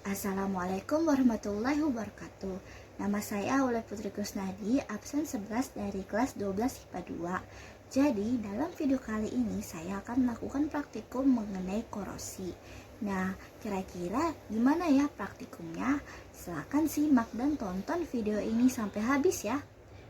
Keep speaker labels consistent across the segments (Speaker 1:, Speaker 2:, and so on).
Speaker 1: Assalamualaikum warahmatullahi wabarakatuh. Nama saya Aula Putri Kusnadi, absen 11 dari kelas 12 IPA 2. Jadi, dalam video kali ini saya akan melakukan praktikum mengenai korosi. Nah, kira-kira gimana ya praktikumnya? Silahkan simak dan tonton video ini sampai habis ya.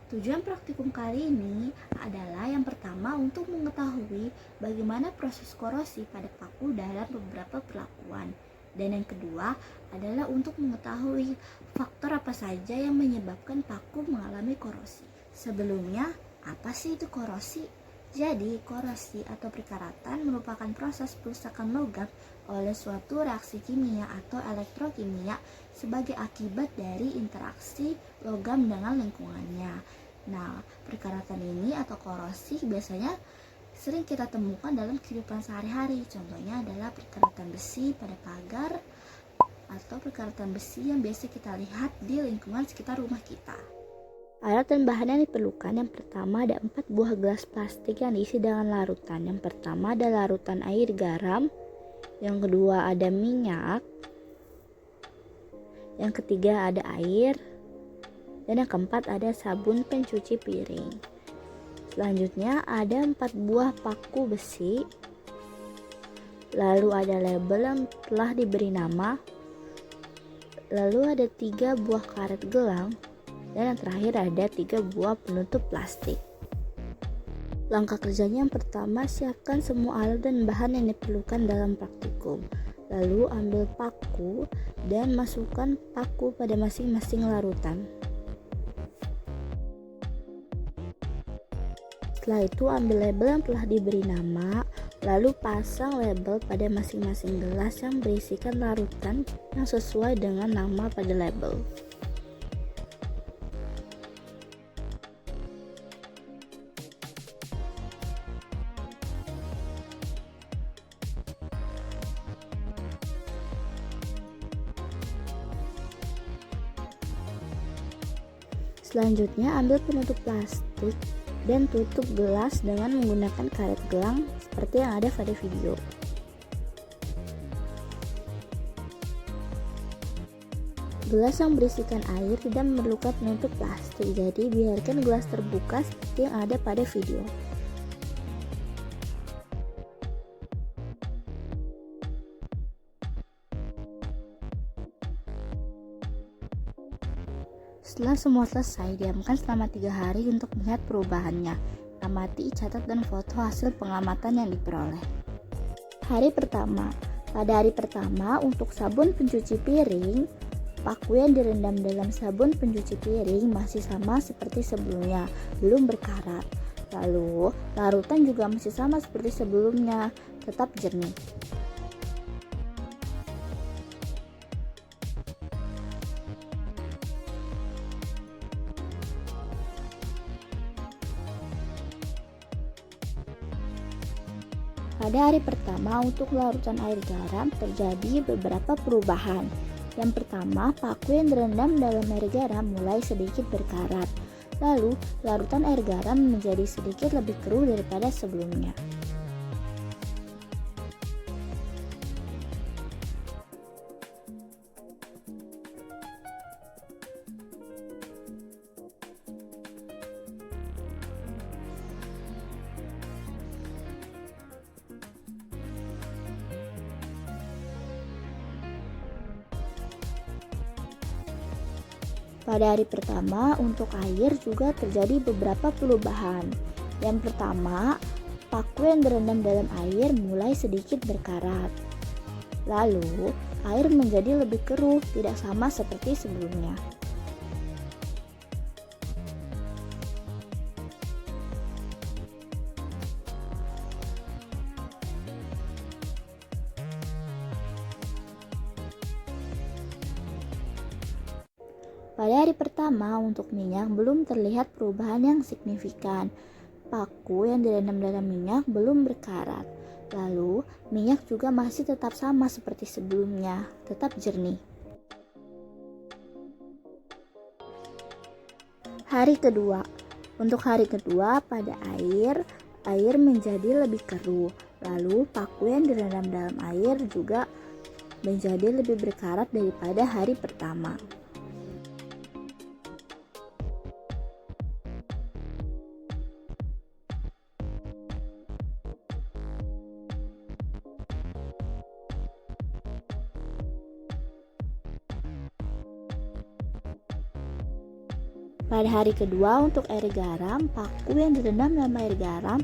Speaker 1: Tujuan praktikum kali ini adalah yang pertama untuk mengetahui bagaimana proses korosi pada paku dalam beberapa perlakuan. Dan yang kedua adalah untuk mengetahui faktor apa saja yang menyebabkan paku mengalami korosi. Sebelumnya, apa sih itu korosi? Jadi, korosi atau perkaratan merupakan proses perusakan logam oleh suatu reaksi kimia atau elektrokimia sebagai akibat dari interaksi logam dengan lingkungannya. Nah, perkaratan ini atau korosi biasanya sering kita temukan dalam kehidupan sehari-hari. Contohnya adalah perkaratan besi pada pagar atau perkaratan besi yang biasa kita lihat di lingkungan sekitar rumah kita. Alat dan bahan yang diperlukan, yang pertama ada 4 buah gelas plastik yang diisi dengan larutan. Yang pertama ada larutan air garam, yang kedua ada minyak, yang ketiga ada air, dan yang keempat ada sabun pencuci piring. Selanjutnya ada 4 buah paku besi, lalu ada label yang telah diberi nama, lalu ada 3 buah karet gelang, dan yang terakhir ada 3 buah penutup plastik. Langkah kerjanya yang pertama, siapkan semua alat dan bahan yang diperlukan dalam praktikum. Lalu ambil paku dan masukkan paku pada masing-masing larutan. Setelah itu ambil label yang telah diberi nama, lalu pasang label pada masing-masing gelas yang berisikan larutan yang sesuai dengan nama pada label. Selanjutnya ambil penutup plastik dan tutup gelas dengan menggunakan karet gelang seperti yang ada pada video. Gelas yang berisikan air tidak memerlukan penutup plastik, jadi biarkan gelas terbuka seperti yang ada pada video. Setelah semua selesai, diamkan selama 3 hari untuk melihat perubahannya. Amati, catat, dan foto hasil pengamatan yang diperoleh. Hari pertama. Pada hari pertama, untuk sabun pencuci piring, paku yang direndam dalam sabun pencuci piring masih sama seperti sebelumnya, belum berkarat. Lalu, larutan juga masih sama seperti sebelumnya, tetap jernih. Pada hari pertama untuk larutan air garam terjadi beberapa perubahan. Yang pertama, paku yang direndam dalam air garam mulai sedikit berkarat. Lalu, larutan air garam menjadi sedikit lebih keruh daripada sebelumnya. Pada hari pertama untuk air juga terjadi beberapa perubahan. Yang pertama, paku yang direndam dalam air mulai sedikit berkarat. Lalu, air menjadi lebih keruh, tidak sama seperti sebelumnya. Pada hari pertama untuk minyak belum terlihat perubahan yang signifikan. Paku yang direndam dalam minyak belum berkarat. Lalu, minyak juga masih tetap sama seperti sebelumnya, tetap jernih. Hari kedua. Untuk hari kedua pada air menjadi lebih keruh. Lalu, paku yang direndam dalam air juga menjadi lebih berkarat daripada hari pertama. Pada hari kedua untuk air garam, paku yang direndam dalam air garam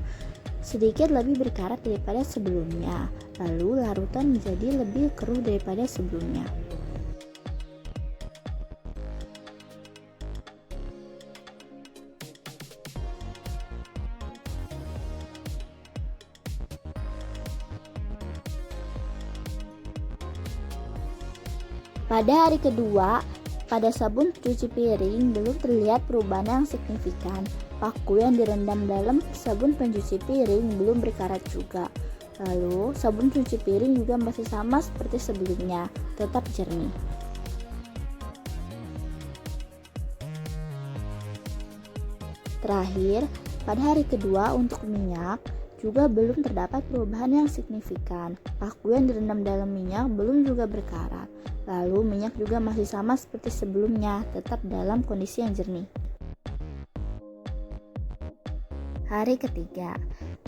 Speaker 1: sedikit lebih berkarat daripada sebelumnya, lalu larutan menjadi lebih keruh daripada sebelumnya. Pada hari kedua, pada sabun pencuci piring belum terlihat perubahan yang signifikan. Paku yang direndam dalam sabun pencuci piring belum berkarat juga. Lalu, sabun pencuci piring juga masih sama seperti sebelumnya, tetap jernih. Terakhir, pada hari kedua untuk minyak, juga belum terdapat perubahan yang signifikan. Paku yang direndam dalam minyak belum juga berkarat. Lalu minyak juga masih sama seperti sebelumnya, tetap dalam kondisi yang jernih. Hari ketiga.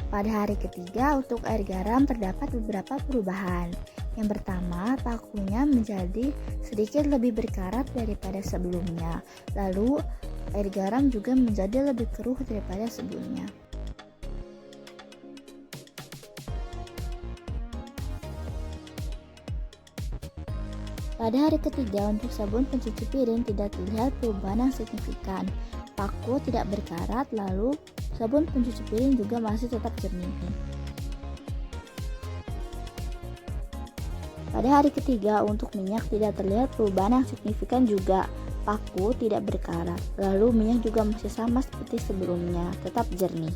Speaker 1: Pada hari ketiga untuk air garam terdapat beberapa perubahan. Yang pertama, pakunya menjadi sedikit lebih berkarat daripada sebelumnya. Lalu air garam juga menjadi lebih keruh daripada sebelumnya. Pada hari ketiga untuk sabun pencuci piring tidak terlihat perubahan yang signifikan. Paku tidak berkarat, lalu sabun pencuci piring juga masih tetap jernih. Pada hari ketiga untuk minyak tidak terlihat perubahan yang signifikan juga. Paku tidak berkarat, lalu minyak juga masih sama seperti sebelumnya, tetap jernih.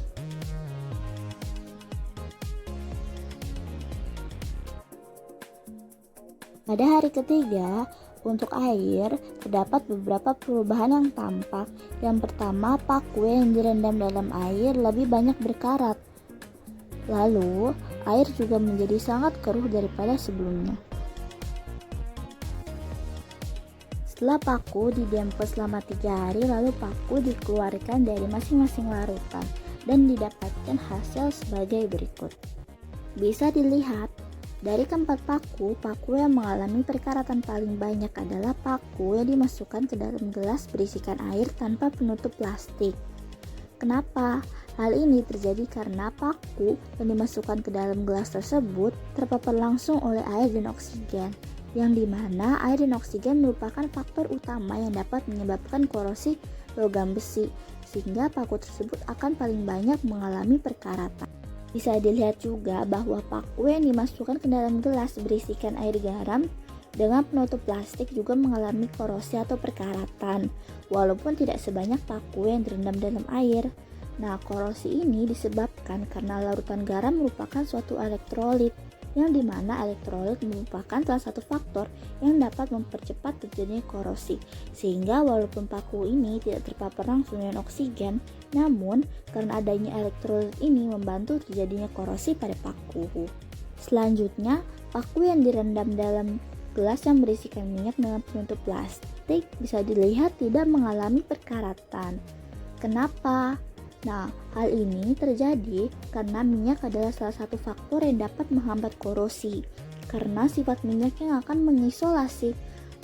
Speaker 1: Pada hari ketiga, untuk air, terdapat beberapa perubahan yang tampak. Yang pertama, paku yang direndam dalam air lebih banyak berkarat. Lalu, air juga menjadi sangat keruh daripada sebelumnya. Setelah paku didiamkan selama 3 hari, lalu paku dikeluarkan dari masing-masing larutan dan didapatkan hasil sebagai berikut. Bisa dilihat dari keempat paku yang mengalami perkaratan paling banyak adalah paku yang dimasukkan ke dalam gelas berisikan air tanpa penutup plastik. Kenapa? Hal ini terjadi karena paku yang dimasukkan ke dalam gelas tersebut terpapar langsung oleh air dan oksigen, yang dimana air dan oksigen merupakan faktor utama yang dapat menyebabkan korosi logam besi, sehingga paku tersebut akan paling banyak mengalami perkaratan. Bisa dilihat juga bahwa paku yang dimasukkan ke dalam gelas berisikan air garam dengan penutup plastik juga mengalami korosi atau perkaratan, walaupun tidak sebanyak paku yang direndam dalam air. Nah, korosi ini disebabkan karena larutan garam merupakan suatu elektrolit, yang dimana elektrolit merupakan salah satu faktor yang dapat mempercepat terjadinya korosi, sehingga walaupun paku ini tidak terpapar langsung dengan oksigen, namun karena adanya elektrolit ini membantu terjadinya korosi pada paku. Selanjutnya, paku yang direndam dalam gelas yang berisikan minyak dengan penutup plastik bisa dilihat tidak mengalami perkaratan. Kenapa? Nah, hal ini terjadi karena minyak adalah salah satu faktor yang dapat menghambat korosi, karena sifat minyak yang akan mengisolasi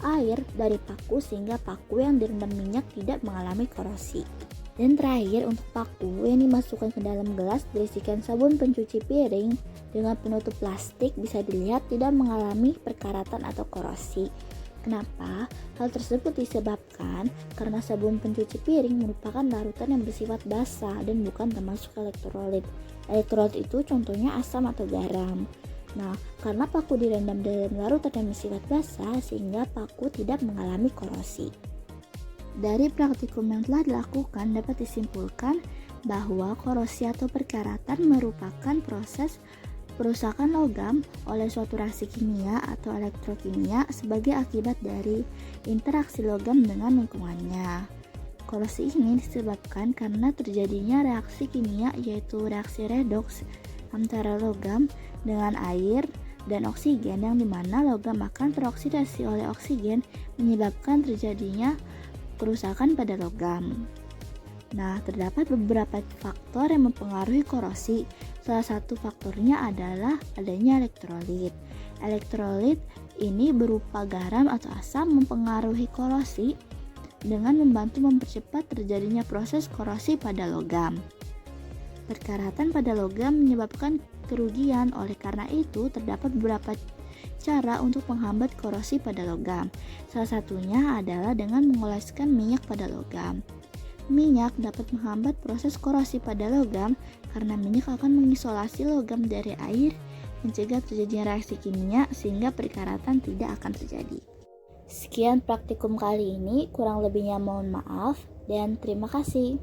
Speaker 1: air dari paku sehingga paku yang direndam minyak tidak mengalami korosi. Dan terakhir, untuk paku yang dimasukkan ke dalam gelas berisikan sabun pencuci piring dengan penutup plastik bisa dilihat tidak mengalami perkaratan atau korosi. Kenapa? Hal tersebut disebabkan karena sabun pencuci piring merupakan larutan yang bersifat basah dan bukan termasuk elektrolit. Elektrolit itu contohnya asam atau garam. Nah, karena paku direndam dalam larutan yang bersifat basah sehingga paku tidak mengalami korosi. Dari praktikum yang telah dilakukan dapat disimpulkan bahwa korosi atau perkaratan merupakan proses perusakan logam oleh suatu reaksi kimia atau elektrokimia sebagai akibat dari interaksi logam dengan lingkungannya. Korosi ini disebabkan karena terjadinya reaksi kimia yaitu reaksi redoks antara logam dengan air dan oksigen, yang dimana logam akan teroksidasi oleh oksigen menyebabkan terjadinya kerusakan pada logam. Nah, terdapat beberapa faktor yang mempengaruhi korosi. Salah satu faktornya adalah adanya elektrolit. Elektrolit ini berupa garam atau asam mempengaruhi korosi dengan membantu mempercepat terjadinya proses korosi pada logam. Perkaratan pada logam menyebabkan kerugian, oleh karena itu terdapat beberapa cara untuk menghambat korosi pada logam. Salah satunya adalah dengan mengoleskan minyak pada logam. Minyak dapat menghambat proses korosi pada logam karena minyak akan mengisolasi logam dari air, mencegah terjadinya reaksi kimia sehingga perkaratan tidak akan terjadi. Sekian praktikum kali ini, kurang lebihnya mohon maaf dan terima kasih.